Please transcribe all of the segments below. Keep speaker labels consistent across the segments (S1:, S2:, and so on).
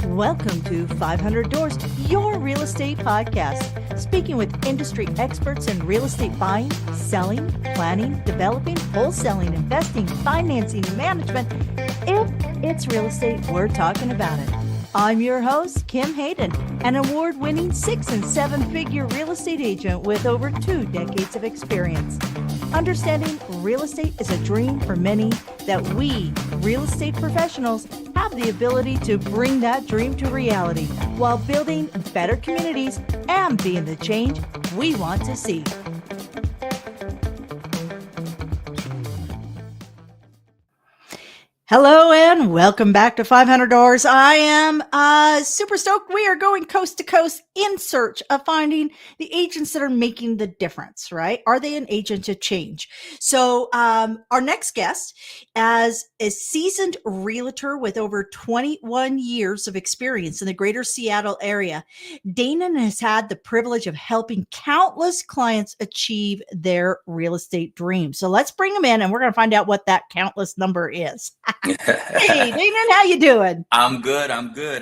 S1: Welcome to 500 Doors, your real estate podcast. Speaking with industry experts in real estate buying, selling, planning, developing, wholesaling, investing, financing, and management. If it's real estate, we're talking about it. I'm your host, Kim Hayden, an award-winning 6- and 7-figure real estate agent with over 2 decades of experience. Understanding real estate is a dream for many, that we, real estate professionals, have the ability to bring that dream to reality while building better communities and being the change we want to see. Hello and welcome back to 500 Doors. I am super stoked. We are going coast to coast in search of finding the agents that are making the difference, right? Are they an agent of change? So our next guest as a seasoned realtor with over 21 years of experience in the greater Seattle area, Danon has had the privilege of helping countless clients achieve their real estate dreams. So let's bring him in and we're going to find out what that countless number is. Hey, Danon, how you doing?
S2: I'm good.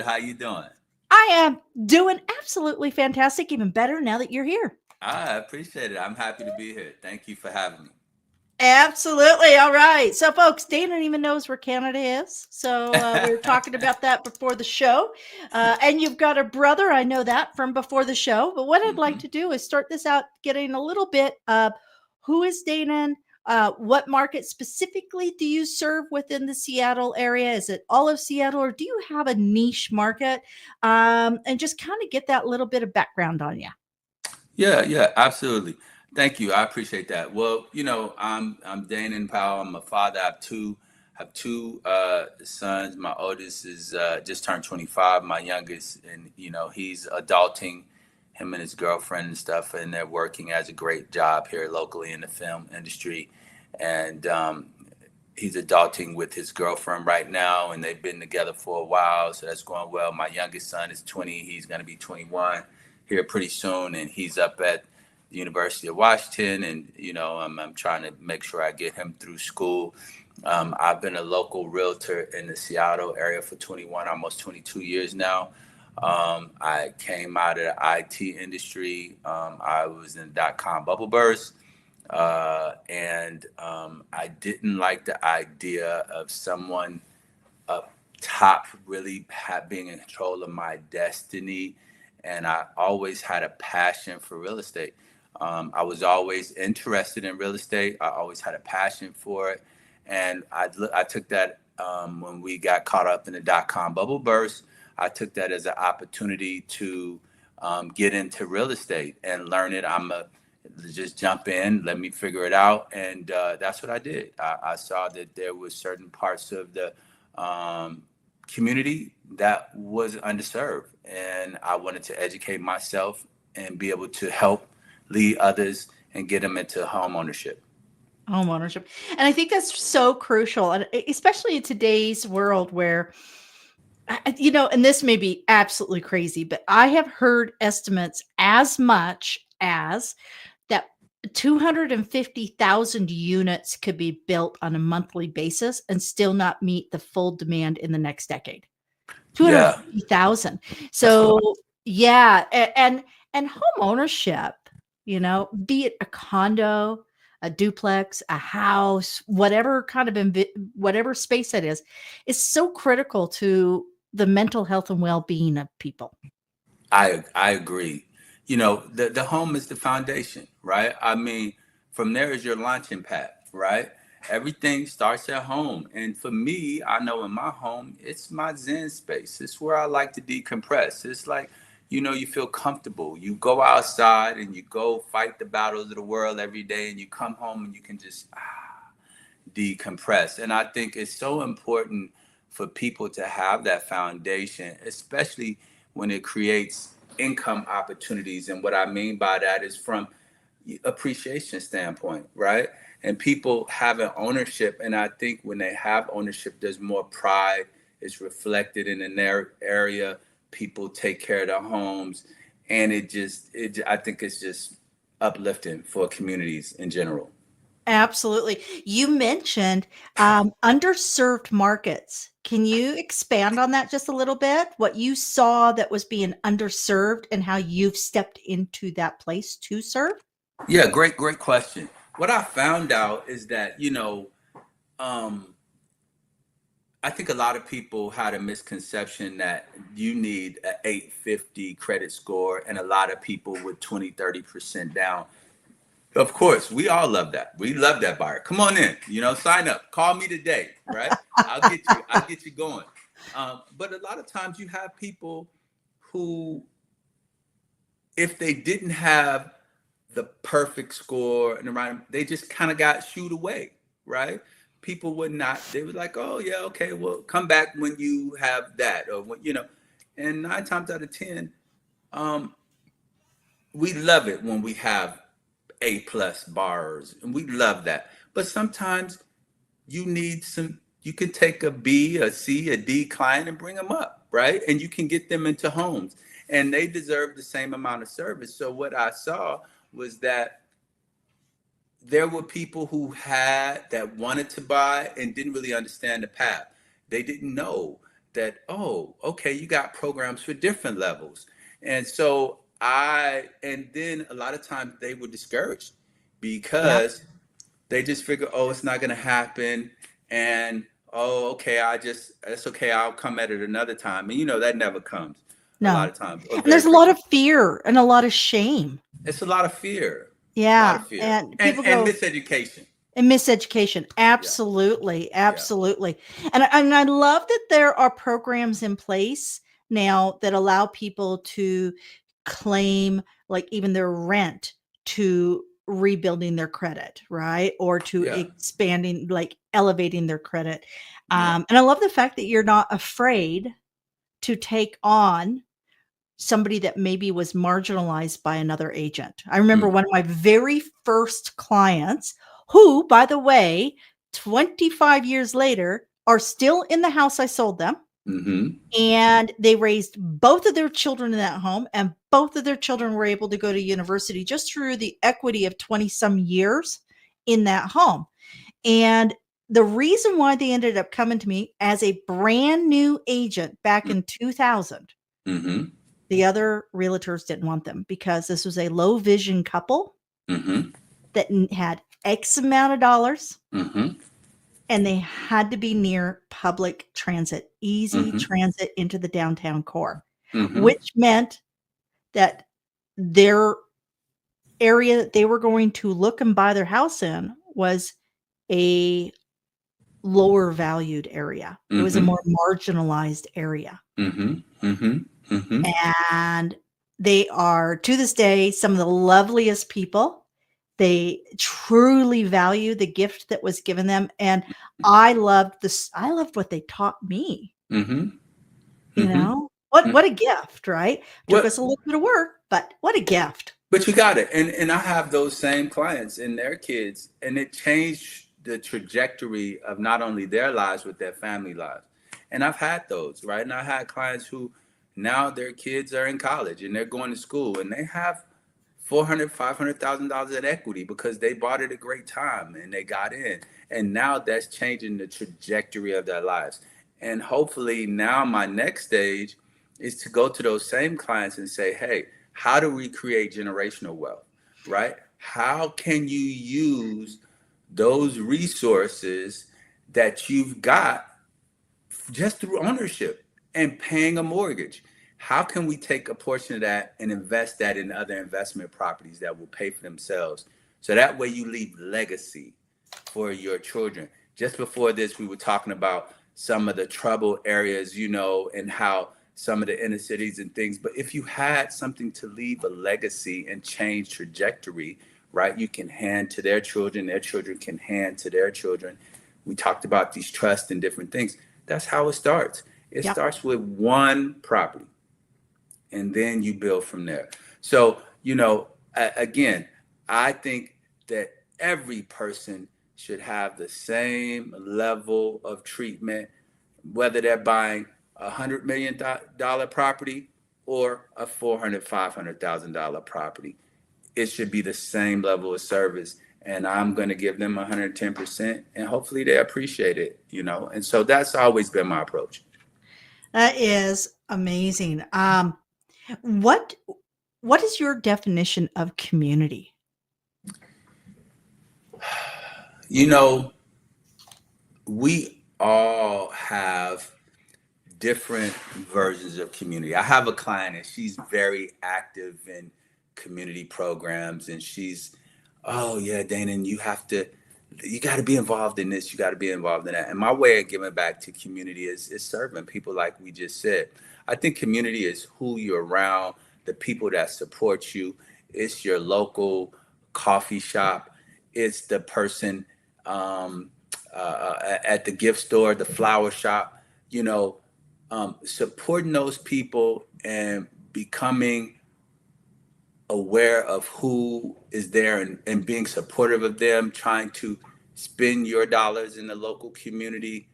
S2: How you doing?
S1: I am doing absolutely fantastic, even better now that you're here.
S2: I appreciate it. I'm happy to be here. Thank you for having me.
S1: Absolutely. All right. So, folks, Danon even knows where Canada is. So we were talking about that before the show. And you've got a brother. I know that from before the show. But what I'd like to do is start this out getting a little bit of who is Danon? What market specifically do you serve within the Seattle area? Is it all of Seattle, or do you have a niche market? And just kind of get that little bit of background on you.
S2: Yeah, absolutely. Thank you. I appreciate that. Well, I'm Danon Powell. I'm a father. I have two sons. My oldest is just turned 25. My youngest, and he's adulting. Him and his girlfriend and stuff, and they're working as a great job here locally in the film industry. And he's adulting with his girlfriend right now, and they've been together for a while, so that's going well. My youngest son is 20. He's going to be 21 here pretty soon, and he's up at the University of Washington, and I'm trying to make sure I get him through school. I've been a local realtor in the Seattle area for 21, almost 22 years now. I came out of the IT industry. I was in .com bubble burst, and I didn't like the idea of someone up top really being in control of my destiny. And I always had a passion for real estate. I was always interested in real estate. I always had a passion for it. And I took that when we got caught up in the .com bubble burst. I took that as an opportunity to get into real estate and learn it. Just jump in, let me figure it out. And that's what I did. I saw that there was certain parts of the community that was underserved. And I wanted to educate myself and be able to help lead others and get them into home ownership.
S1: And I think that's so crucial, and especially in today's world where, and this may be absolutely crazy, but I have heard estimates as much as that 250,000 units could be built on a monthly basis and still not meet the full demand in the next decade. 250,000. So yeah, and home ownership, be it a condo, a duplex, a house, whatever kind of whatever space it is so critical to the mental health and well-being of people.
S2: I agree. The home is the foundation, right? I mean, from there is your launching pad, right? Everything starts at home. And for me, I know in my home, it's my Zen space. It's where I like to decompress. It's like, you feel comfortable. You go outside and you go fight the battles of the world every day, and you come home and you can just decompress. And I think it's so important for people to have that foundation, especially when it creates income opportunities. And what I mean by that is from appreciation standpoint, right? And people having ownership. And I think when they have ownership, there's more pride. It's reflected in their area. People take care of their homes. And I think it's just uplifting for communities in general.
S1: Absolutely. You mentioned underserved markets. Can you expand on that just a little bit? What you saw that was being underserved and how you've stepped into that place to serve?
S2: Yeah, great question. What I found out is that, um, I think a lot of people had a misconception that you need an 850 credit score and a lot of people with 20, 30% down. Of course, we all love that. We love that buyer. Come on in, sign up. Call me today, right? I'll get you going. But a lot of times you have people who, if they didn't have the perfect score and the right, they just kind of got shooed away, right? People would not, they were like, oh yeah, okay, well, come back when you have that, or when. And 9 times out of 10, um, we love it when we have A+ bars, and we love that. But sometimes you need you can take a B, a C, a D client and bring them up, right? And you can get them into homes, and they deserve the same amount of service. So what I saw was that there were people who had that wanted to buy and didn't really understand the path. They didn't know that, oh, okay, you got programs for different levels. And so and then a lot of times they were discouraged
S1: Yep.
S2: because they just figure, oh, it's not going to happen. And, oh, okay, that's okay. I'll come at it another time. And, that never comes a lot
S1: No.
S2: of times, or
S1: And
S2: very
S1: there's a lot of
S2: frequently.
S1: fear and a lot of shame.
S2: It's a lot of fear, a lot
S1: Yeah.
S2: of fear,
S1: And
S2: and
S1: people
S2: and
S1: go,
S2: miseducation.
S1: and miseducation.
S2: Yeah,
S1: Absolutely.
S2: yeah,
S1: Absolutely. And I love that there are programs in place now that allow people to claim like even their rent to rebuilding their credit, right? Or to
S2: yeah,
S1: expanding, like elevating their credit.
S2: yeah.
S1: And I love the fact that you're not afraid to take on somebody that maybe was marginalized by another agent. I remember
S2: Mm,
S1: one of my very first clients who, by the way, 25 years later are still in the house I sold them,
S2: mm-hmm,
S1: and they raised both of their children in that home, and both of their children were able to go to university just through the equity of 20 some years in that home. And the reason why they ended up coming to me as a brand new agent back in 2000,
S2: mm-hmm,
S1: the other realtors didn't want them because this was a low vision couple
S2: mm-hmm,
S1: that had X amount of dollars,
S2: mm-hmm,
S1: and they had to be near public transit, easy
S2: mm-hmm,
S1: transit into the downtown core,
S2: mm-hmm,
S1: which meant that their area that they were going to look and buy their house in was a lower valued area. It was a
S2: mm-hmm,
S1: more marginalized area.
S2: mm-hmm, mm-hmm, mm-hmm.
S1: And they are, to this day, some of the loveliest people. They truly value the gift that was given them, and I loved what they taught me,
S2: Mm-hmm.
S1: you
S2: Mm-hmm.
S1: know? What a gift, right? Took us
S2: What?
S1: a little bit of work, but what a gift.
S2: But you got it. And I have those same clients and their kids, and it changed the trajectory of not only their lives, but their family lives. And I've had those, right? And I had clients who now their kids are in college and they're going to school and they have 400, $500,000 in equity because they bought it a great time and they got in. And now that's changing the trajectory of their lives. And hopefully now my next stage is to go to those same clients and say, hey, how do we create generational wealth, right? How can you use those resources that you've got just through ownership and paying a mortgage? How can we take a portion of that and invest that in other investment properties that will pay for themselves? So that way you leave legacy for your children. Just before this, we were talking about some of the trouble areas, and how some of the inner cities and things. But if you had something to leave a legacy and change trajectory, right, you can hand to their children can hand to their children. We talked about these trusts and different things. That's how it starts. It
S1: Yep.
S2: starts with one property and then you build from there. So, again, I think that every person should have the same level of treatment, whether they're buying $100 million property or a $400,000, $500,000 property. It should be the same level of service. and I'm going to give them 110%, and hopefully they appreciate it, And so that's always been my approach.
S1: That is amazing. What what is your definition of community?
S2: You know, we all have different versions of community. I have a client and she's very active in community programs, and she's, oh yeah, Dana, you got to be involved in this, you got to be involved in that. And my way of giving back to community is serving people, like we just said. I think community is who you're around, the people that support you. It's your local coffee shop. It's the person at the gift store, the flower shop, you know, supporting those people and becoming aware of who is there, and being supportive of them, trying to spend your dollars in the local community,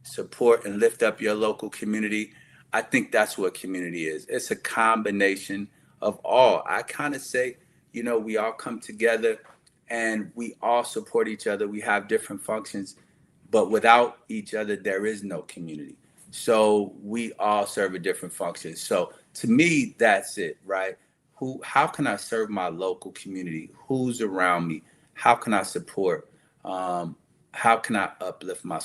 S2: support and lift up your local community. I think that's what community is. It's a combination of all. I kind of say, we all come together and we all support each other. We have different functions, but without each other, there is no community. So we all serve a different function. So to me, that's it, right? How can I serve my local community? Who's around me? How can I support? How can I uplift my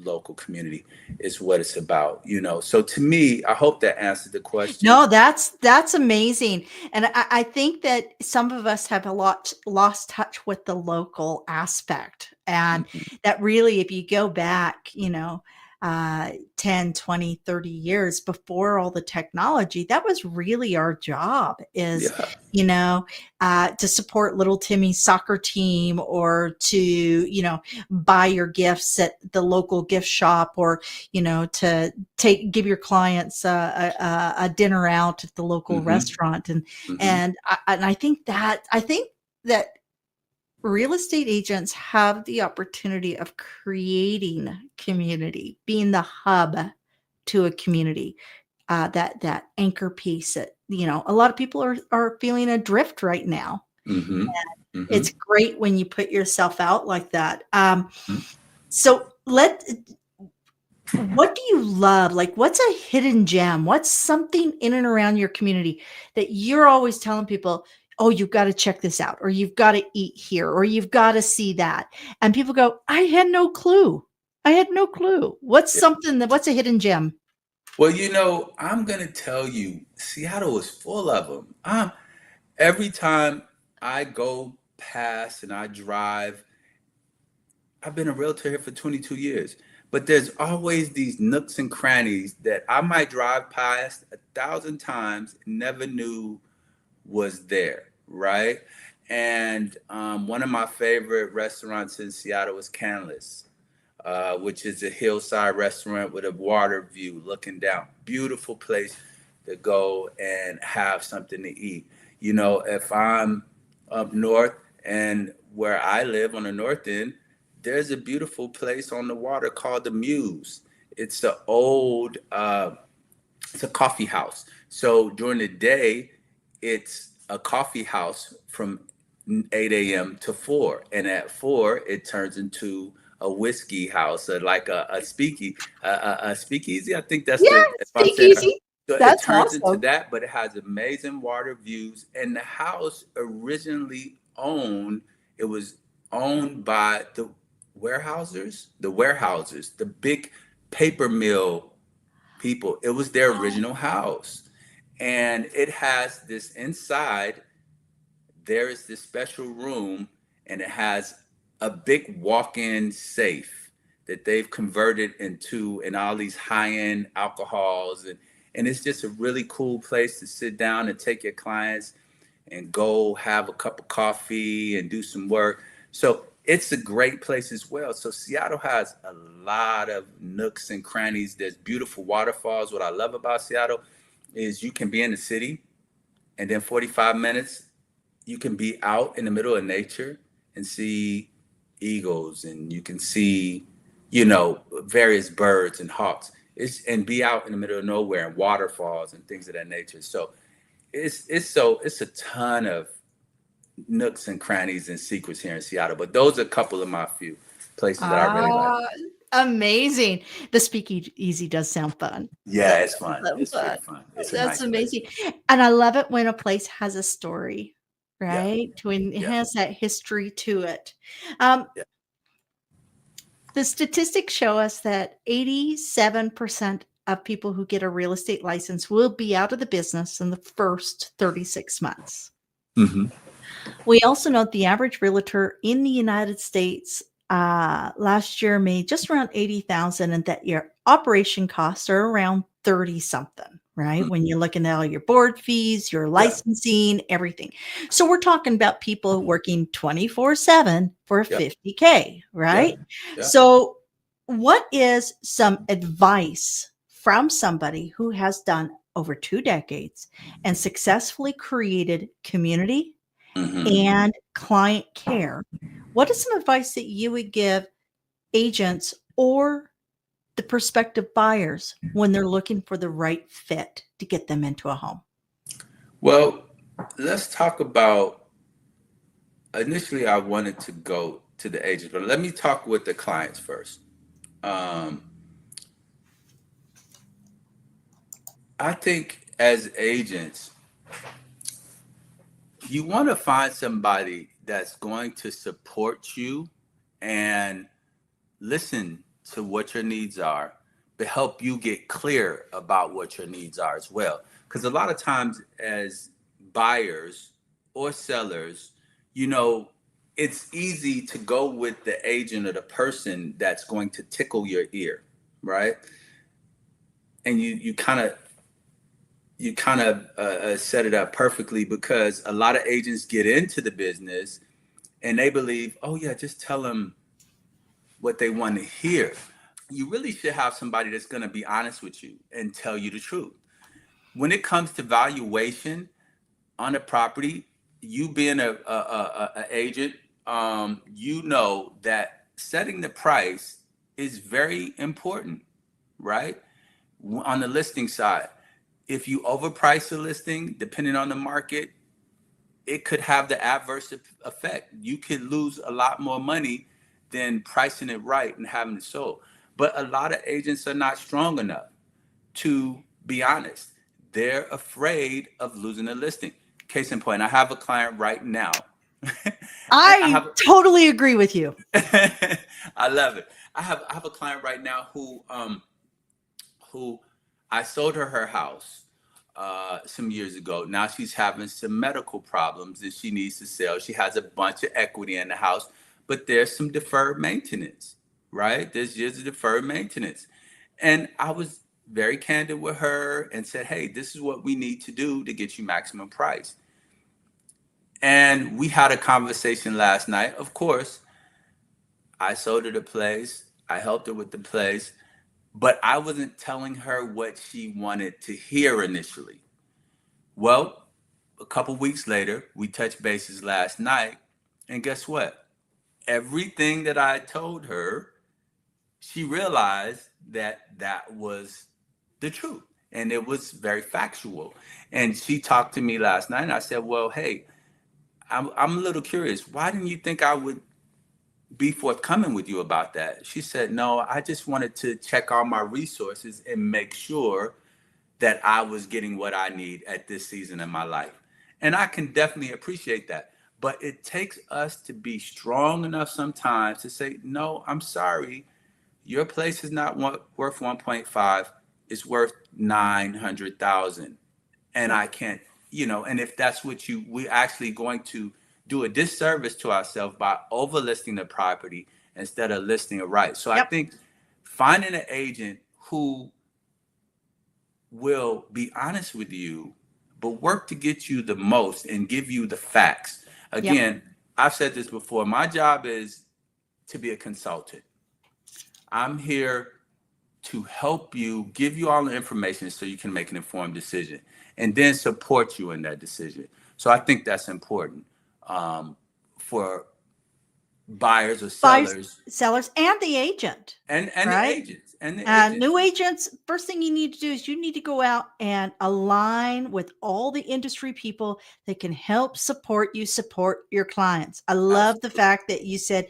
S2: local community is what it's about. So to me, I hope that answered the question.
S1: No, that's amazing. And I think that some of us have a lot lost touch with the local aspect. And
S2: Mhm.
S1: that really, if you go back, 10, 20, 30 years before all the technology, that was really our job is,
S2: Yeah.
S1: to support little Timmy's soccer team, or to, buy your gifts at the local gift shop, or, to give your clients a dinner out at the local
S2: Hmm.
S1: restaurant. And,
S2: Hmm.
S1: and I think that real estate agents have the opportunity of creating community, being the hub to a community, that anchor piece that, a lot of people are feeling adrift right now.
S2: Hmm. Hmm.
S1: It's great when you put yourself out like that. So what do you love? Like, what's a hidden gem? What's something in and around your community that you're always telling people, oh, you've got to check this out, or you've got to eat here, or you've got to see that? And people go, I had no clue. I had no clue. What's a hidden gem?
S2: Well, I'm going to tell you, Seattle is full of them. Every time I go past and I drive, I've been a realtor here for 22 years, but there's always these nooks and crannies that I might drive past 1,000 times, never knew was there, right? And one of my favorite restaurants in Seattle is Canlis, which is a hillside restaurant with a water view looking down. Beautiful place to go and have something to eat. If I'm up north, and where I live on the north end, there's a beautiful place on the water called the Muse. It's a old, it's a coffee house. So during the day, it's a coffee house from 8 a.m. to 4. And at 4, it turns into a whiskey house, like a speakeasy. I think that's
S1: Yeah,
S2: if I'm saying it right.
S1: speakeasy.
S2: So it
S1: That's
S2: turns into
S1: awesome.
S2: that, but it has amazing water views. And the house originally it was owned by the big paper mill people. It was their original house. And it has this inside, there is this special room, and it has a big walk-in safe that they've converted into and all these high-end alcohols, and it's just a really cool place to sit down and take your clients and go have a cup of coffee and do some work. So it's a great place as well. So Seattle has a lot of nooks and crannies. There's beautiful waterfalls. What I love about Seattle is you can be in the city, and then 45 minutes you can be out in the middle of nature and see eagles, and you can see, various birds and hawks. And be out in the middle of nowhere and waterfalls and things of that nature. So it's a ton of nooks and crannies and secrets here in Seattle. But those are a couple of my few places that I really like.
S1: Ah, amazing. The speakeasy does sound fun.
S2: Yeah, it's fun.
S1: Sounds
S2: It's
S1: fun.
S2: pretty fun. It's a
S1: That's
S2: nice place.
S1: amazing. And I love it when a place has a story,
S2: Yeah,
S1: right? When it
S2: yeah,
S1: has that history to it. Um,
S2: yeah.
S1: the statistics show us that 87% of people who get a real estate license will be out of the business in the first 36 months.
S2: Hmm.
S1: We also know the average realtor in the United States last year made just around 80,000, and that your operation costs are around 30 something, right? When you're looking at all your board fees, your
S2: Yeah,
S1: licensing, everything. So we're talking about people working 24/7 for a
S2: yeah,
S1: 50K,
S2: yeah,
S1: right?
S2: yeah.
S1: So what is some advice from somebody who has done over 2 decades and successfully created community
S2: Hmm.
S1: and client care? What is some advice that you would give agents or the prospective buyers when they're looking for the right fit to get them into a home?
S2: Well, let's talk about. Initially, I wanted to go to the agents, but let me talk with the clients first. Um, I think as agents, you want to find somebody that's going to support you and listen to what your needs are, but help you get clear about what your needs are as well. Because a lot of times, as buyers or sellers, you know, it's easy to go with the agent or the person that's going to tickle your ear, right? And you kind of set it up perfectly, because a lot of agents get into the business and they believe, oh yeah, just tell them what they want to hear. You really should have somebody that's going to be honest with you and tell you the truth. When it comes to valuation on a property, you being a agent, you know that setting the price is very important, right? On the listing side, if you overprice a listing, depending on the market, it could have the adverse effect. You could lose a lot more money than pricing it right and having it sold. But a lot of agents are not strong enough to be honest. They're afraid of losing a listing. Case in point, I have a client right now. And I
S1: I
S2: have
S1: totally agree with you.
S2: I love it. I have a client right now who I sold her house some years ago. Now she's having some medical problems that she needs to sell. She has a bunch of equity in the house, but there's some deferred maintenance, right? There's years of deferred maintenance. And I was very candid with her and said, hey, this is what we need to do to get you maximum price. And we had a conversation last night. Of course, I sold her the place, I helped her with the place, but I wasn't telling her what she wanted to hear initially. Well, a couple weeks later, we touched bases last night, and guess what? Everything that I told her, she realized that that was the truth, and it was very factual. And she talked to me last night, and I said, well, hey, I'm a little curious. Why didn't you think I would be forthcoming with you about that? She said, no, I just wanted to check all my resources and make sure that I was getting what I need at this season in my life. And I can definitely appreciate that. But it takes us to be strong enough sometimes to say, no, I'm sorry. Your place is not worth 1.5. It's worth 900,000. And
S1: Yep.
S2: I can't, and if that's what we're actually going to do a disservice to ourselves by overlisting the property instead of listing it right. So I
S1: Yep.
S2: think finding an agent who will be honest with you, but work to get you the most and give you the facts.
S1: Yep.
S2: Again, I've said this before. My job is to be a consultant. I'm here to help you, give you all the information so you can make an informed decision, and then support you in that decision. So I think that's important for buyers or
S1: Buyers,
S2: sellers
S1: sellers, and the agent,
S2: and the
S1: right?
S2: agents. And the
S1: And
S2: agents.
S1: new agents, first thing you need to do is you need to go out and align with all the industry people that can help support your clients. I love the
S2: Absolutely.
S1: fact that you said,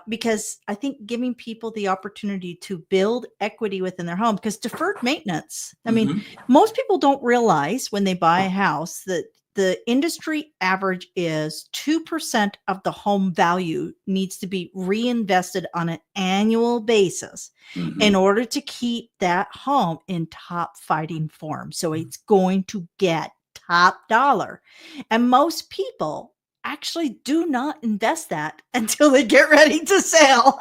S1: because I think giving people the opportunity to build equity within their home, because deferred maintenance, I mean,
S2: Hmm.
S1: most people don't realize when they buy a house that the industry average is 2% of the home value needs to be reinvested on an annual basis in
S2: Hmm.
S1: order to keep that home in top fighting form. So it's going to get top dollar. And most people actually do not invest that until they get ready to sell.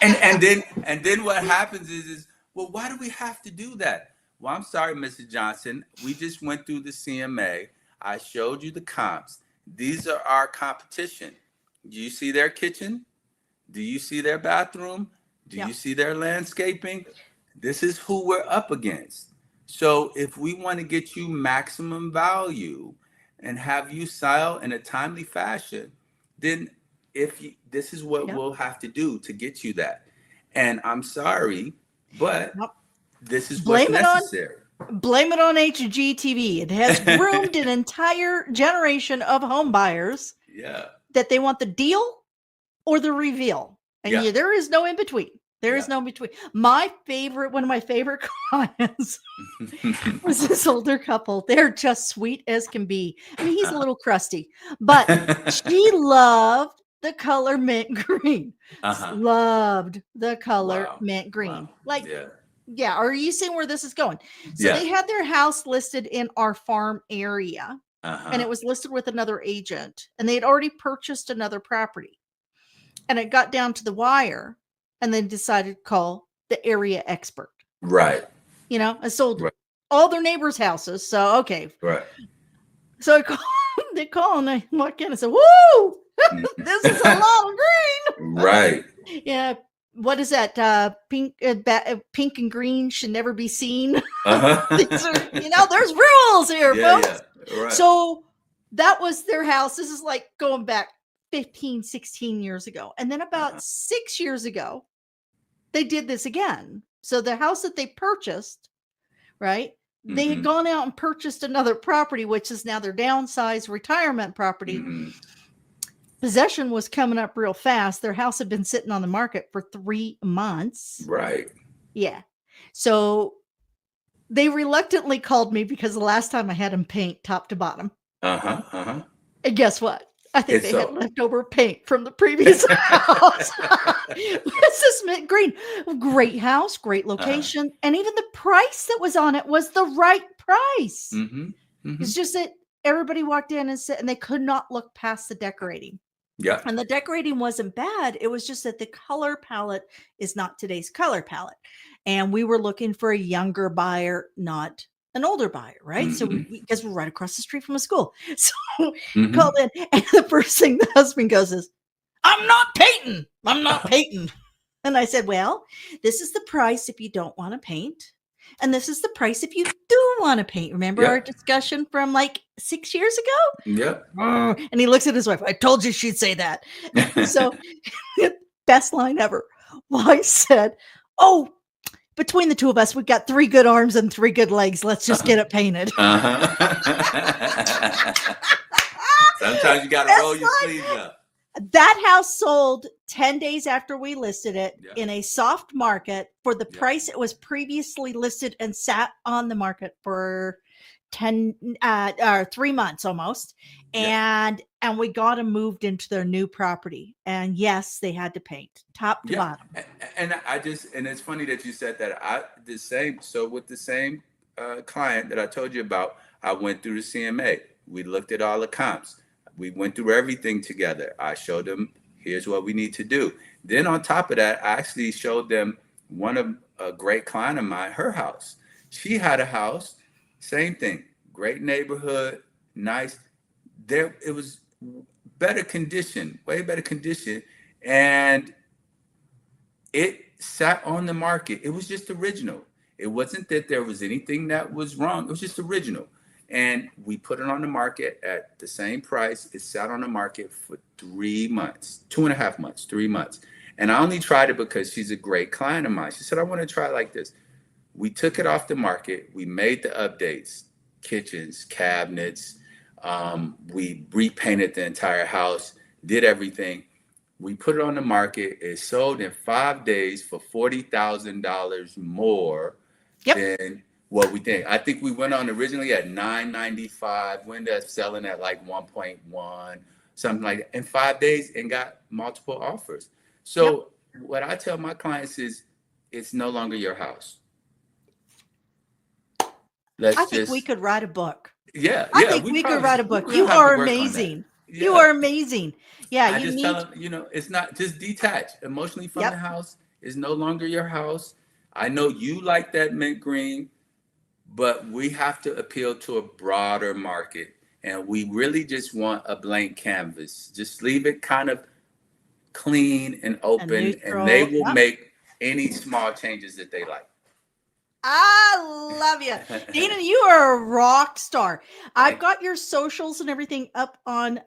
S2: And then what happens is well, why do we have to do that? Well, I'm sorry, Mr. Johnson. We just went through the CMA. I showed you the comps. These are our competition. Do you see their kitchen? Do you see their bathroom? Do
S1: Yeah.
S2: you see their landscaping? This is who we're up against. So if we want to get you maximum value and have you sell in a timely fashion, then this is what
S1: Yeah.
S2: we'll have to do to get you that. And I'm sorry, but
S1: Yep.
S2: this is what's
S1: Blame it on
S2: necessary.
S1: blame it on HGTV. It has groomed an entire generation of home buyers
S2: Yeah,
S1: that they want the deal or the reveal. And
S2: yeah,
S1: there is no in between. There
S2: yeah.
S1: is no in between. One of my favorite clients was this older couple. They're just sweet as can be. I mean, he's a little crusty, but she loved the color mint green.
S2: Uh-huh.
S1: Loved the color
S2: Wow.
S1: mint
S2: Wow.
S1: green. Like,
S2: Yeah.
S1: yeah, are you seeing where this is going? So
S2: Yeah.
S1: they had their house listed in our farm area, and
S2: Uh-huh.
S1: it was listed with another agent, and they had already purchased another property. And it got down to the wire, and then decided to call the area expert.
S2: Right.
S1: I sold
S2: Right.
S1: all their neighbors' houses. So, okay.
S2: Right.
S1: So they call and I walk in and say, woo,
S2: Mhm.
S1: this is a lot of
S2: Right.
S1: green. Yeah. What is that? Pink and green should never be seen. These are,
S2: Uh-huh.
S1: there's rules here,
S2: Yeah, yeah.
S1: folks.
S2: Right.
S1: So that was their house. This is like going back 15, 16 years ago. And then about
S2: Uh-huh.
S1: 6 years ago, they did this again. So the house that they purchased, right? They had
S2: Mm-hmm.
S1: gone out and purchased another property, which is now their downsized retirement property.
S2: Mm-hmm.
S1: Possession was coming up real fast. Their house had been sitting on the market for 3 months.
S2: Right.
S1: Yeah. So they reluctantly called me because the last time I had them paint top to bottom.
S2: Uh-huh. Uh-huh.
S1: And guess what? I think
S2: It's
S1: they had
S2: so.
S1: leftover paint from the previous house. It's this mint green. Great house, great
S2: Uh-huh.
S1: location. And even the price that was on it was the right price.
S2: Mm-hmm. Mm-hmm.
S1: It's just that everybody walked in and said, and they could not look past the decorating.
S2: Yeah.
S1: And the decorating wasn't bad. It was just that the color palette is not today's color palette. And we were looking for a younger buyer, not an older buyer, right? So
S2: Mm-hmm.
S1: because we're right across the street from a school. So
S2: Mm-hmm.
S1: called in, and the first thing the husband goes is, I'm not painting. I'm not painting. And I said, well, this is the price if you don't want to paint. And this is the price if you do want to paint. Remember our
S2: Yep.
S1: discussion from like 6 years ago?
S2: Yep.
S1: And he looks at his wife. I told you she'd say that. So, best line ever. Well, I said, oh, between the two of us, we've got 3 good arms and 3 good legs. Let's just get it painted.
S2: Uh-huh. Sometimes you got to
S1: Best
S2: roll your
S1: line.
S2: sleeves up.
S1: That house sold 10 days after we listed it
S2: Yeah.
S1: in a soft market for the
S2: Yeah.
S1: price it was previously listed and sat on the market for 10 or 3 months almost.
S2: Yeah.
S1: And we got them moved into their new property. And yes, they had to paint top to
S2: Yeah.
S1: bottom.
S2: And it's funny that you said that. So with the same client that I told you about, I went through the CMA. We looked at all the comps. We went through everything together. I showed them, here's what we need to do. Then on top of that, I actually showed them one of a great client of mine, her house. She had a house, same thing, great neighborhood, nice. It was better condition, way better condition. And it sat on the market. It was just original. It wasn't that there was anything that was wrong. It was just original. And we put it on the market at the same price. It sat on the market for 3 months, 2.5 months, 3 months. And I only tried it because she's a great client of mine. She said, I want to try it like this. We took it off the market. We made the updates, kitchens, cabinets. We repainted the entire house, did everything. We put it on the market. It sold in 5 days for $40,000 more than what we think. I think we went on originally at $995. We ended up selling at like 1.1, something like that, in 5 days, and got multiple offers. So what I tell my clients is, it's no longer your house.
S1: I think we could write a book. I think we could write a book. You are amazing. You are amazing. Yeah,
S2: I just tell them, it's not just detach emotionally from the house. It's no longer your house. I know you like that mint green, but we have to appeal to a broader market, and we really just want a blank canvas. Just leave it kind of clean and open, and they will make any small changes that they like.
S1: I love you. Dana, you are a rock star. I've got your socials and everything up on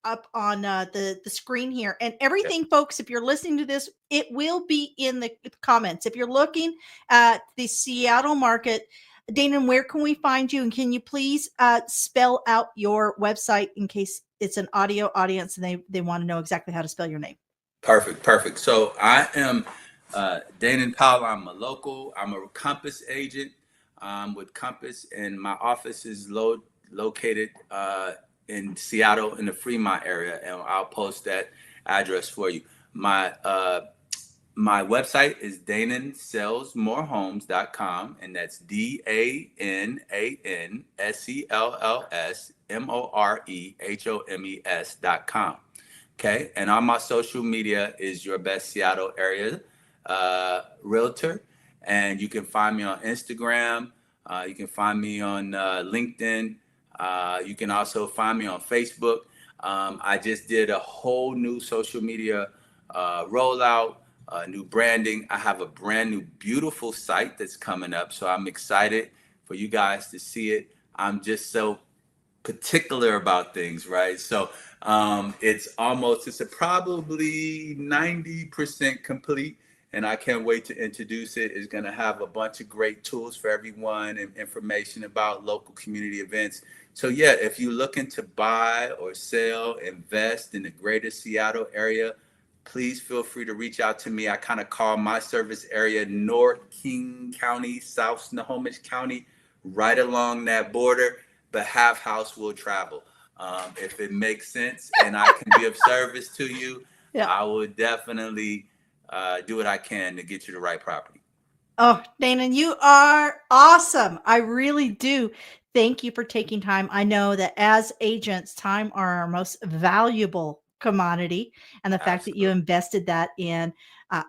S1: the screen here, and everything, folks. If you're listening to this, it will be in the comments. If you're looking at the Seattle market, Dana, where can we find you? And can you please spell out your website in case it's an audio audience and they want to know exactly how to spell your name?
S2: Perfect. So I am Dana Powell. I'm a local. I'm a Compass agent with Compass, and my office is located in Seattle in the Fremont area, and I'll post that address for you. My website is DananSellsMoreHomes.com, and that's DananSellsMoreHomes.com. Okay, and on my social media is Your Best Seattle Area Realtor, and you can find me on Instagram. You can find me on LinkedIn. You can also find me on Facebook. I just did a whole new social media rollout, new branding. I have a brand new, beautiful site that's coming up, so I'm excited for you guys to see it. I'm just so particular about things, right? So it's probably 90% complete, and I can't wait to introduce it. It's going to have a bunch of great tools for everyone and information about local community events. So yeah, if you're looking to buy or sell, invest in the greater Seattle area, please feel free to reach out to me. I kind of call my service area North King County, South Snohomish County, right along that border, but half house will travel. If it makes sense and I can be of service to you, I will definitely do what I can to get you the right property.
S1: Oh, Dana, you are awesome. I really do. Thank you for taking time. I know that as agents, time are our most valuable commodity. And the fact that you invested that in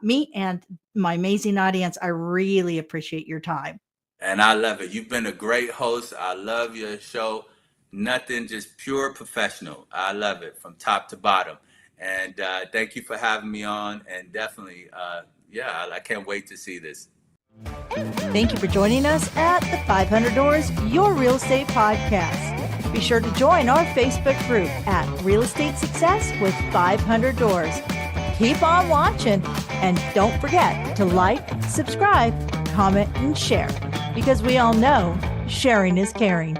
S1: me and my amazing audience, I really appreciate your time.
S2: And I love it. You've been a great host. I love your show. Nothing, just pure professional. I love it from top to bottom. And thank you for having me on. And definitely, I can't wait to see this.
S1: Thank you for joining us at the 500 Doors, Your Real Estate Podcast. Be sure to join our Facebook group at Real Estate Success with 500 Doors. Keep on watching, and don't forget to like, subscribe, comment, and share, because we all know sharing is caring.